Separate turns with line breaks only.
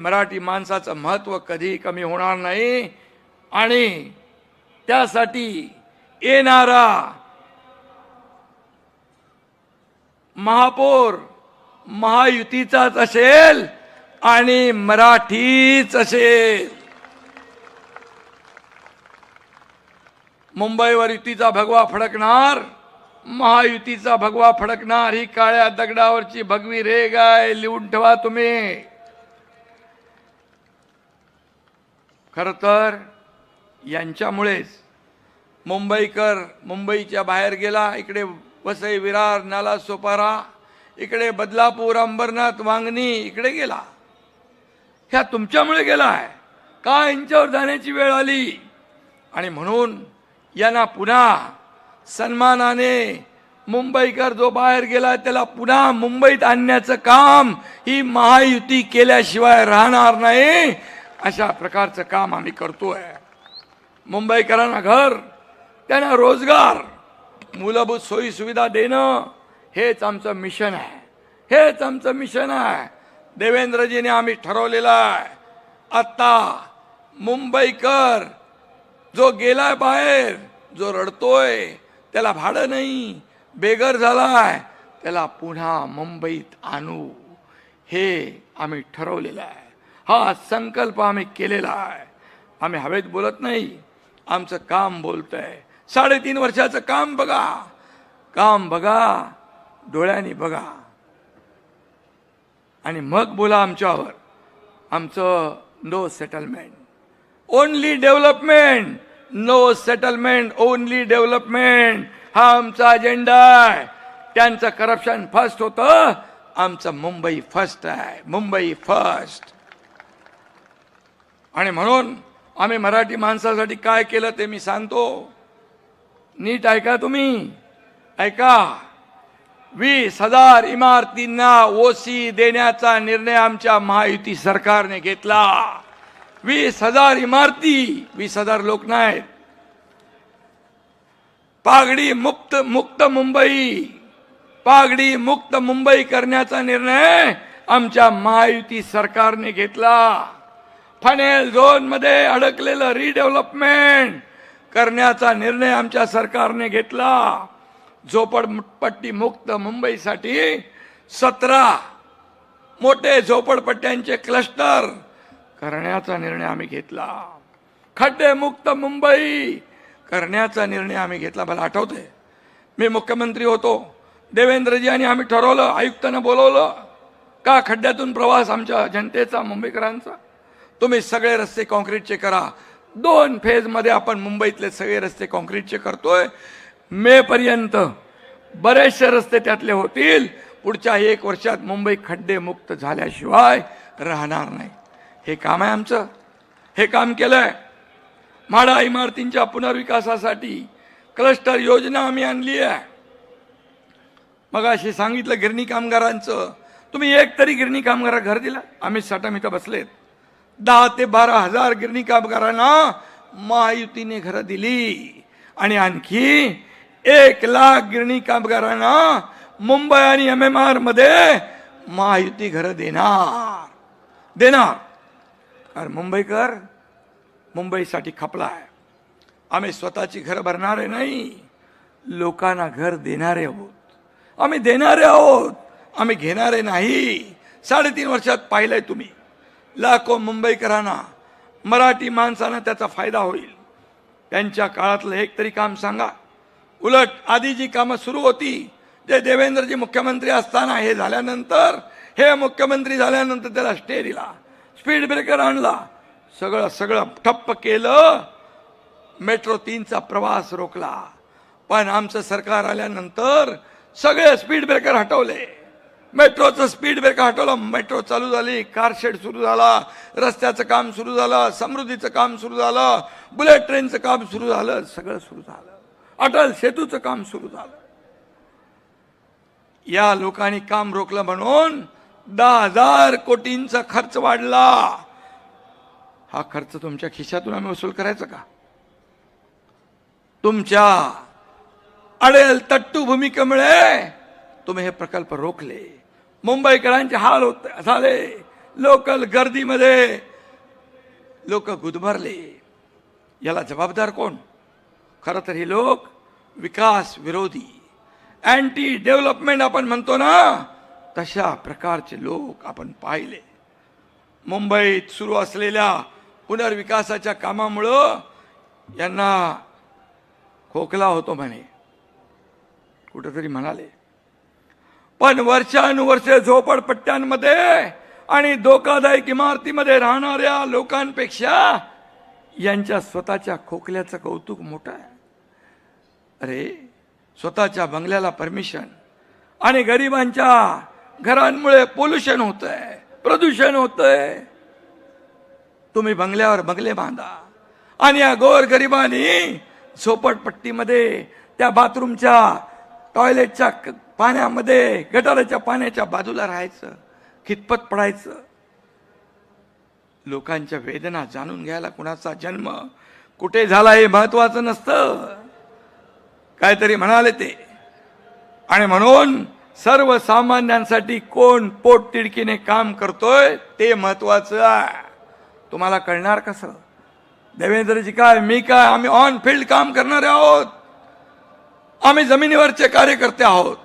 मराठी माणसाचं महत्त्व कधी कमी होणार नाही आणि त्यासाठी येणारा महापौर महायुतीचाच असेल आणि मराठीच असेल। मुंबईवर युतीचा भगवा फडकणार, महायुतीचा भगवा फडकणार। ही काळ्या दगडावरची भगवी रेघ आहे, लिहून ठेवा तुम्ही। खरं तर यांच्यामुळेच मुंबईकर मुंबईच्या बाहेर गेला, इकडे वसई विरार नाला सोपारा, इकडे बदलापूर अंबरनाथ वांगणी इकडे गेला। ह्या तुमच्यामुळे गेलाय का? यांच्यावर जाण्याची वेळ आली आणि म्हणून यांना पुन्हा सन्मानाने मुंबईकर जो बाहेर गेला त्याला पुन्हा मुंबईत आणण्याचं काम ही महायुती केल्याशिवाय राहणार नाही। अशा प्रकारचं काम आम्ही करतोय। मुंबईकरांना घर, त्यांना रोजगार, मूलभूत सोयी सुविधा देणं हेच आमचं मिशन आहे, हेच आमचं मिशन आहे। देवेंद्रजीने आम्ही ठरवलेलं आहे, आता मुंबईकर जो गेलाय बाहेर, जो रडतोय, त्याला भाडं नाही, बेघर झालाय, त्याला पुन्हा मुंबईत आणू, हे आम्ही ठरवलेलं आहे। हा संकल्प आम्ही केलेला आहे। आम्ही हवेत बोलत नाही, आमचं काम बोलतंय। 3.5 वर्षाचं काम बघा, काम बघा, डोळ्यांनी बघा आणि मग बोला आमच्यावर। आमचं no settlement, only development, no settlement, only development, हा आमचा अजेंडा आहे। त्यांचं करप्शन फर्स्ट होतं, आमचं मुंबई फर्स्ट आहे, मुंबई फर्स्ट। आणि म्हणून आम्ही मराठी माणसासाठी काय केलं ते मी सांगतो, नीट ऐका तुम्ही, ऐका। 20,000 इमारतींना ओसी देण्याचा निर्णय आमच्या महायुती सरकारने घेतला। 20,000 इमारती, 20,000 लोक नाहीत। पागडी मुक्त मुंबई, पागडी मुक्त मुंबई करण्याचा निर्णय आमच्या महायुती सरकारने घेतला। फनेल झोन मध्ये अडकलेलं रिडेव्हलपमेंट करण्याचा निर्णय आमच्या सरकारने घेतला। झोपडपट्टी मुक्त मुंबईसाठी 17 मोठे झोपडपट्ट्यांचे क्लस्टर करण्याचा निर्णय आम्ही घेतला। खड्डे मुक्त मुंबई करण्याचा निर्णय आम्ही घेतला। मला आठवतंय, मी मुख्यमंत्री होतो, देवेंद्रजी आणि आम्ही ठरवलं, आयुक्तांना बोलवलं, का खड्ड्यातून प्रवास आमच्या जनतेचा, मुंबईकरांचा, तुम्ही सगळे रस्ते काँक्रीटचे करा। 2 फेजमध्ये आपण मुंबईतले सगळे रस्ते काँक्रीटचे करतोय। मे पर्यंत बरेचसे रस्ते त्यातले होतील। पुढच्या 1 वर्षात मुंबई खड्डे मुक्त झाल्याशिवाय राहणार नाही। हे काम आहे आमचं, हे काम केलंय। म्हाडा इमारतींच्या पुनर्विकासासाठी क्लस्टर योजना आम्ही आणली आहे। मगाशी सांगितलं गिरणी कामगारांचं, तुम्ही एक तरी गिरणी कामगार घर दिला? आम्ही साठा इथं बसलेत, 10 ते 12 हजार गिरणी कामगारांना महायुतीने घरं दिली आणि आणखी 1 लाख गिरणी कामगारांना मुंबई आणि MMR मध्ये महायुती घरं देणार। कारण मुंबईकर मुंबईसाठी खपलाय। आम्ही स्वतःची घरं भरणारे नाही, लोकांना घर देणारे आहोत। आम्ही देणारे आहोत, आम्ही घेणारे नाही। 3.5 वर्षात पाहिलंय तुम्ही, लाखो मुंबईकरांना, मराठी माणसांना त्याचा फायदा होईल। त्यांच्या काळातलं एक तरी काम सांगा। उलट आधी जी कामं सुरू होती, ते देवेंद्रजी मुख्यमंत्री असताना, हे झाल्यानंतर, हे मुख्यमंत्री झाल्यानंतर त्याला स्टे दिला, स्पीड ब्रेकर आणला, सगळं ठप्प केलं। मेट्रो 3चा प्रवास रोखला, पण आमचं सरकार आल्यानंतर सगळे स्पीड ब्रेकर हटवले। मेट्रोचं स्पीड ब्रेकर हटवलं, मेट्रो चालू झाली, कारशेड सुरू झाला, रस्त्याचं काम सुरू झालं, समृद्धीचं काम सुरू झालं, बुलेट ट्रेनचं काम सुरू झालं, सगळं सुरू झालं, अटल सेतूचं काम सुरू झालं। या लोकांनी काम रोखलं म्हणून 10,000 कोटींचा खर्च वाढला। हा खर्च तुमच्या खिशातून आम्ही वसूल करायचा का? तुमच्या अडेल तट्टू भूमिकेमुळे तुम्ही हे प्रकल्प रोखले। मुंबईकरांचे हाल झाले, लोकल गर्दीमध्ये लोक गुदमरले. याला जबाबदार कोण? खरं तर हे लोक विकास विरोधी, अँटी डेव्हलपमेंट आपण म्हणतो ना, तशा प्रकारचे लोक आपण पाहिले. मुंबईत सुरू असलेल्या पुनर्विकासाच्या कामामुळं यांना खोकला होतो म्हणे, कुठेतरी म्हणाले. पण वर्षानुवर्षे झोपडपट्ट्यांमध्ये आणि धोकादायक इमारतीमध्ये राहणाऱ्या लोकांपेक्षा यांच्या स्वतःच्या खोकल्याचं कौतुक मोठं आहे. अरे, स्वतःच्या बंगल्याला परमिशन आणि गरिबांच्या घरांमुळे पोल्युशन होतंय, प्रदूषण होतंय. तुम्ही बंगल्यावर बंगले बांधा आणि या गोर गरिबांनी झोपडपट्टीमध्ये त्या बाथरूमच्या टॉयलेटच्या पाण्यामध्ये, गटाराच्या पाण्याच्या बाजूला राहायचं, खितपत पडायचं. लोकांच्या वेदना जाणून घ्यायला कुणाचा जन्म कुठे झाला हे महत्वाचं नसतं. काहीतरी म्हणाले ते. आणि म्हणून सर्वसामान्यांसाठी कोण पोटतिडकीने काम करतोय ते महत्वाचं आहे. तुम्हाला कळणार कसं? देवेंद्रजी काय, मी काय, आम्ही ऑन फील्ड काम करणारे आहोत. आम्ही जमिनीवरचे कार्यकर्ते आहोत.